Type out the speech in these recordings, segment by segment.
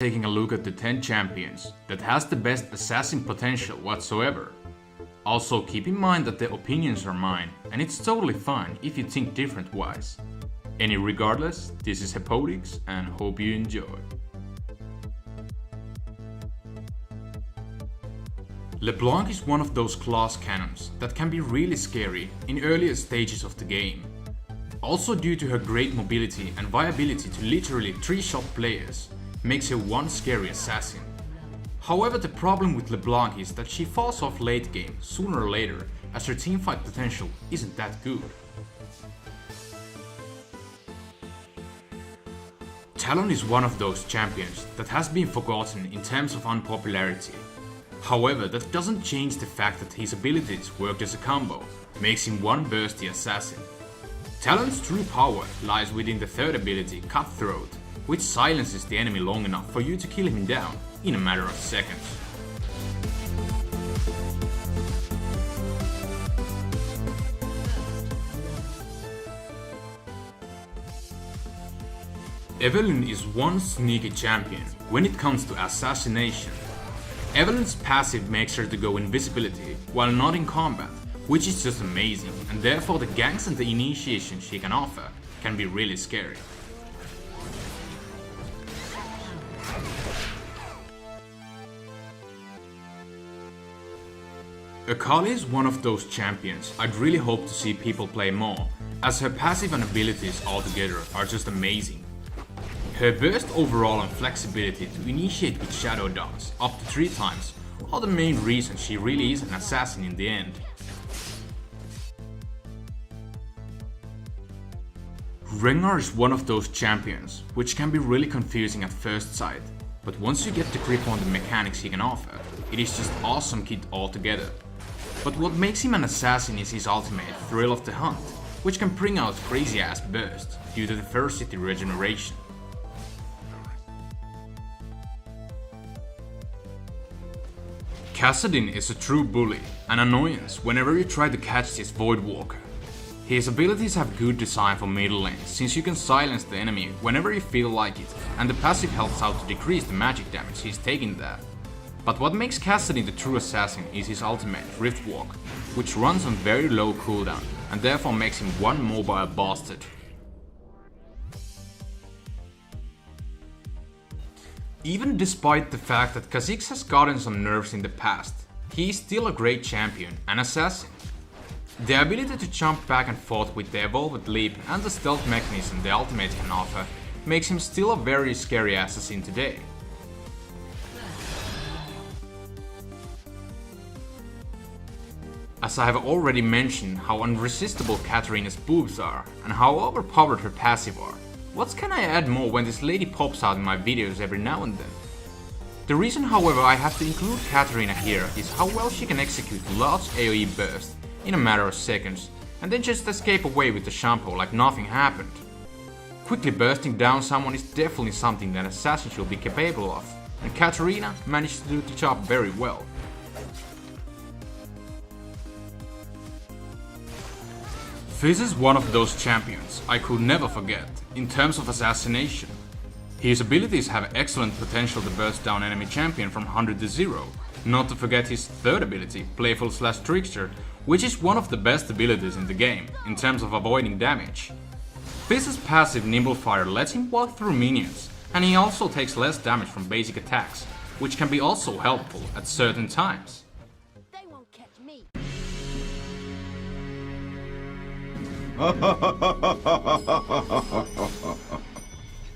Taking a look at the 10 champions that has the best assassin potential whatsoever. Also keep in mind that the opinions are mine and it's totally fine if you think different wise. Regardless, this is Hepodix and hope you enjoy. LeBlanc is one of those class cannons that can be really scary in earlier stages of the game. Also due to her great mobility and viability to literally 3-shot players, makes her one scary assassin. However, the problem with LeBlanc is that she falls off late game sooner or later as her teamfight potential isn't that good. Talon is one of those champions that has been forgotten in terms of unpopularity. However, that doesn't change the fact that his abilities worked as a combo, makes him one bursty assassin. Talon's true power lies within the third ability, Cutthroat, which silences the enemy long enough for you to kill him down in a matter of seconds. Evelynn is one sneaky champion when it comes to assassination. Evelynn's passive makes her to go invisibility while not in combat, which is just amazing, and therefore the ganks and the initiation she can offer can be really scary. Akali is one of those champions I'd really hope to see people play more, as her passive and abilities altogether are just amazing. Her burst overall and flexibility to initiate with Shadow Dance up to 3 times are the main reason she really is an assassin in the end. Rengar is one of those champions which can be really confusing at first sight, but once you get the grip on the mechanics he can offer, it is just awesome kit altogether. But what makes him an assassin is his ultimate, Thrill of the Hunt, which can bring out crazy ass bursts due to the Ferocity regeneration. Kassadin is a true bully, an annoyance whenever you try to catch this Voidwalker. His abilities have good design for middle lane, since you can silence the enemy whenever you feel like it, and the passive helps out to decrease the magic damage he's taking there. But what makes Kassadin the true assassin is his ultimate, Riftwalk, which runs on very low cooldown and therefore makes him one mobile bastard. Even despite the fact that Kha'Zix has gotten some nerfs in the past, he is still a great champion and assassin. The ability to jump back and forth with the evolved leap and the stealth mechanism the ultimate can offer makes him still a very scary assassin today. As I have already mentioned how unresistible Katarina's boobs are and how overpowered her passive are, what can I add more when this lady pops out in my videos every now and then? The reason however I have to include Katarina here is how well she can execute large AoE bursts in a matter of seconds and then just escape away with the shampoo like nothing happened. Quickly bursting down someone is definitely something that assassins should be capable of, and Katarina managed to do the job very well. Fizz is one of those champions I could never forget in terms of assassination. His abilities have excellent potential to burst down enemy champion from 100 to 0, not to forget his third ability, Playful/Trickster, which is one of the best abilities in the game in terms of avoiding damage. Fizz's passive Nimble Fire lets him walk through minions, and he also takes less damage from basic attacks, which can be also helpful at certain times.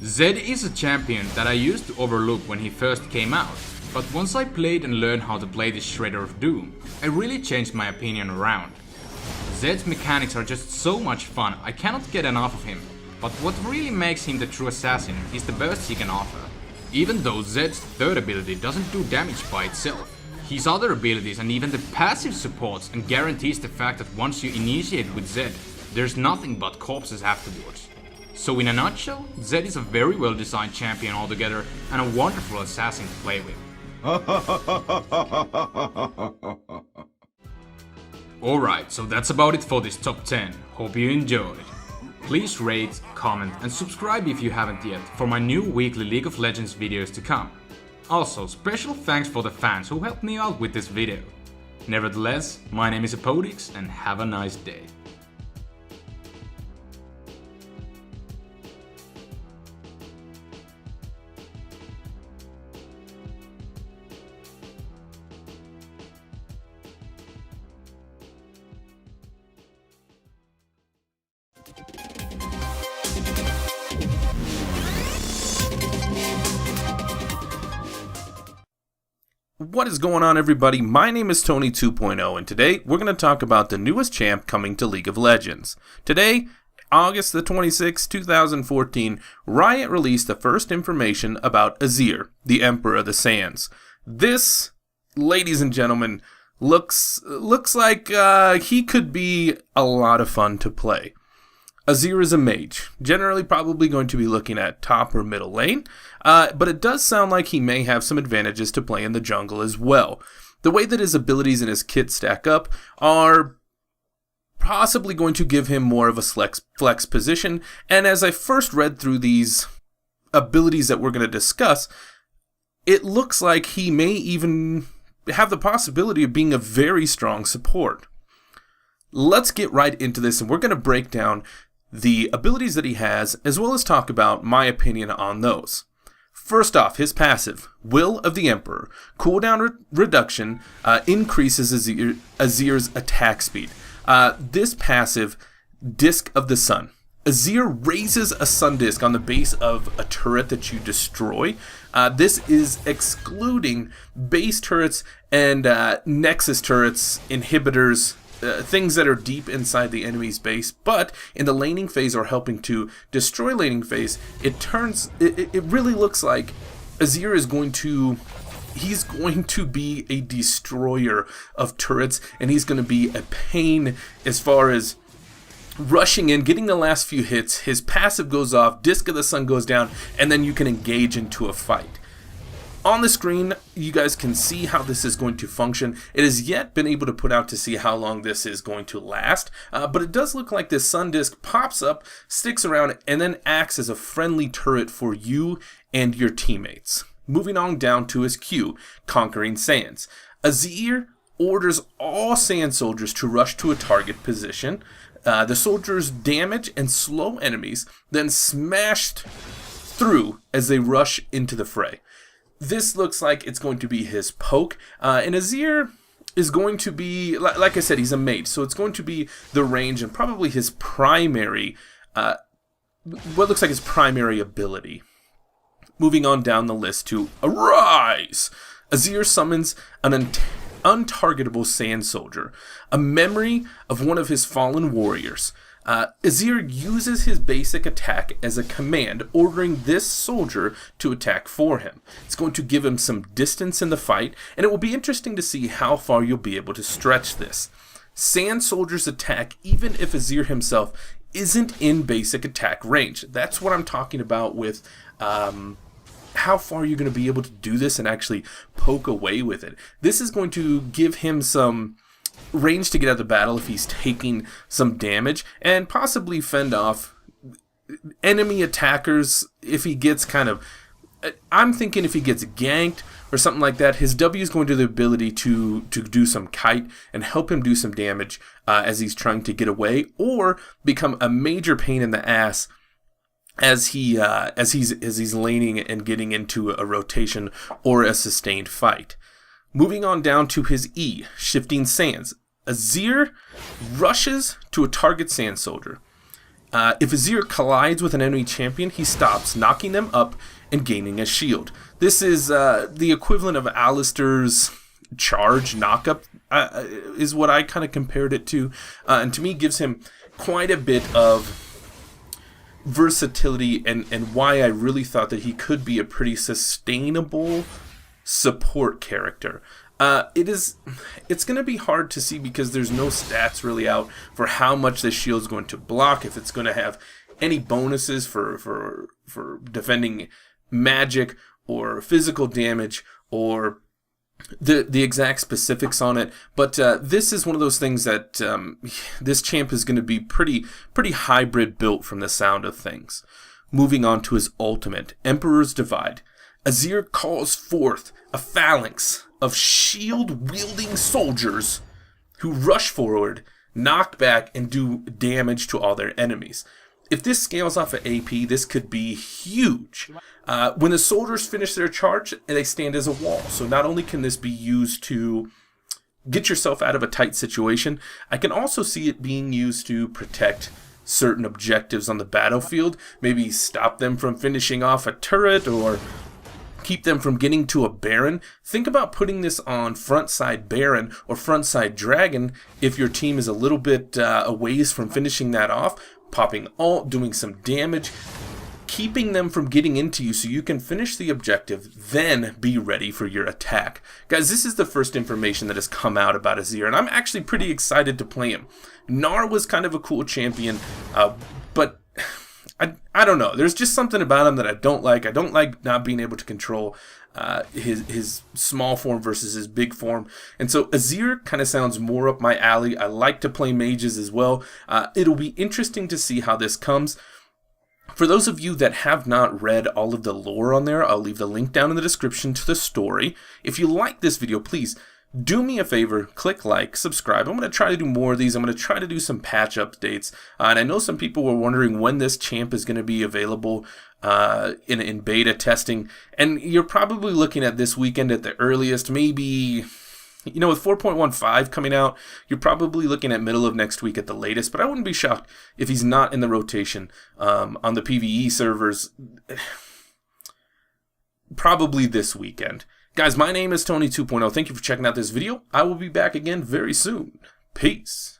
Zed is a champion that I used to overlook when he first came out, but once I played and learned how to play this Shredder of Doom, I really changed my opinion around. Zed's mechanics are just so much fun, I cannot get enough of him, but what really makes him the true assassin is the burst he can offer. Even though Zed's third ability doesn't do damage by itself, his other abilities and even the passive supports and guarantees the fact that once you initiate with Zed, there's nothing but corpses afterwards. So in a nutshell, Zed is a very well designed champion altogether and a wonderful assassin to play with. Alright, so that's about it for this top 10. Hope you enjoyed. Please rate, comment and subscribe if you haven't yet for my new weekly League of Legends videos to come. Also, special thanks for the fans who helped me out with this video. Nevertheless, my name is Apodix and have a nice day. What is going on, everybody? My name is Tony 2.0 and today we're going to talk about the newest champ coming to League of Legends. Today, August the 26th, 2014, Riot released the first information about Azir, the Emperor of the Sands. This, ladies and gentlemen, looks like he could be a lot of fun to play. Azir is a mage, generally probably going to be looking at top or middle lane, but it does sound like he may have some advantages to play in the jungle as well. The way that his abilities and his kit stack up are possibly going to give him more of a flex position, and as I first read through these abilities that we're going to discuss, it looks like he may even have the possibility of being a very strong support. Let's get right into this, and we're going to break down the abilities that he has, as well as talk about my opinion on those. First off, his passive, Will of the Emperor. Cooldown reduction increases Azir's attack speed. This passive, Disc of the Sun. Azir raises a sun disc on the base of a turret that you destroy. This is excluding base turrets and nexus turrets, inhibitors, things that are deep inside the enemy's base, but in the laning phase or helping to destroy laning phase, it really looks like Azir is going to be a destroyer of turrets, and he's going to be a pain as far as rushing in, getting the last few hits. His passive goes off, Disc of the Sun goes down, and then you can engage into a fight. On the screen, you guys can see how this is going to function. It has yet been able to put out to see how long this is going to last, but it does look like this sun disc pops up, sticks around, and then acts as a friendly turret for you and your teammates. Moving on down to his Q, Conquering Sands. Azir orders all sand soldiers to rush to a target position. The soldiers damage and slow enemies, then smashed through as they rush into the fray. This looks like it's going to be his poke, and Azir is going to be, like I said, he's a mage, so it's going to be the range and probably his primary, what looks like his primary ability. Moving on down the list to Arise! Azir summons an untargetable sand soldier, a memory of one of his fallen warriors. Azir uses his basic attack as a command, ordering this soldier to attack for him. It's going to give him some distance in the fight, and it will be interesting to see how far you'll be able to stretch this. Sand soldiers attack even if Azir himself isn't in basic attack range. That's what I'm talking about with how far you're going to be able to do this and actually poke away with it. This is going to give him some range to get out of the battle if he's taking some damage, and possibly fend off enemy attackers if he gets I'm thinking if he gets ganked or something like that, his W is going to have the ability to do some kite and help him do some damage as he's trying to get away, or become a major pain in the ass as he's laning and getting into a rotation or a sustained fight. Moving on down to his E, Shifting Sands. Azir rushes to a target sand soldier. If Azir collides with an enemy champion, he stops, knocking them up and gaining a shield. This is the equivalent of Alistar's charge knockup, is what I kind of compared it to. And to me, gives him quite a bit of versatility, and why I really thought that he could be a pretty sustainable support character. It's going to be hard to see because there's no stats really out for how much this shield's going to block, if it's going to have any bonuses for defending magic or physical damage, or the exact specifics on it, but this is one of those things that this champ is going to be pretty hybrid built from the sound of things. Moving on to his ultimate, Emperor's Divide. Azir calls forth a phalanx of shield-wielding soldiers who rush forward, knock back, and do damage to all their enemies. If this scales off of AP, this could be huge. When the soldiers finish their charge, they stand as a wall. So not only can this be used to get yourself out of a tight situation, I can also see it being used to protect certain objectives on the battlefield. Maybe stop them from finishing off a turret or keep them from getting to a Baron. Think about putting this on front side Baron or front side Dragon if your team is a little bit a ways from finishing that off. Popping ult, doing some damage, keeping them from getting into you so you can finish the objective, then be ready for your attack. Guys, this is the first information that has come out about Azir, and I'm actually pretty excited to play him. Gnar was kind of a cool champion, but I don't know. There's just something about him that I don't like. I don't like not being able to control his small form versus his big form. And so Azir kind of sounds more up my alley. I like to play mages as well. It'll be interesting to see how this comes. For those of you that have not read all of the lore on there, I'll leave the link down in the description to the story. If you like this video, please do me a favor, click like, subscribe. I'm going to try to do more of these. I'm going to try to do some patch updates. And I know some people were wondering when this champ is going to be available in beta testing. And you're probably looking at this weekend at the earliest, maybe, you know, with 4.15 coming out, you're probably looking at middle of next week at the latest. But I wouldn't be shocked if he's not in the rotation on the PvE servers probably this weekend. Guys, my name is Tony 2.0. Thank you for checking out this video. I will be back again very soon. Peace.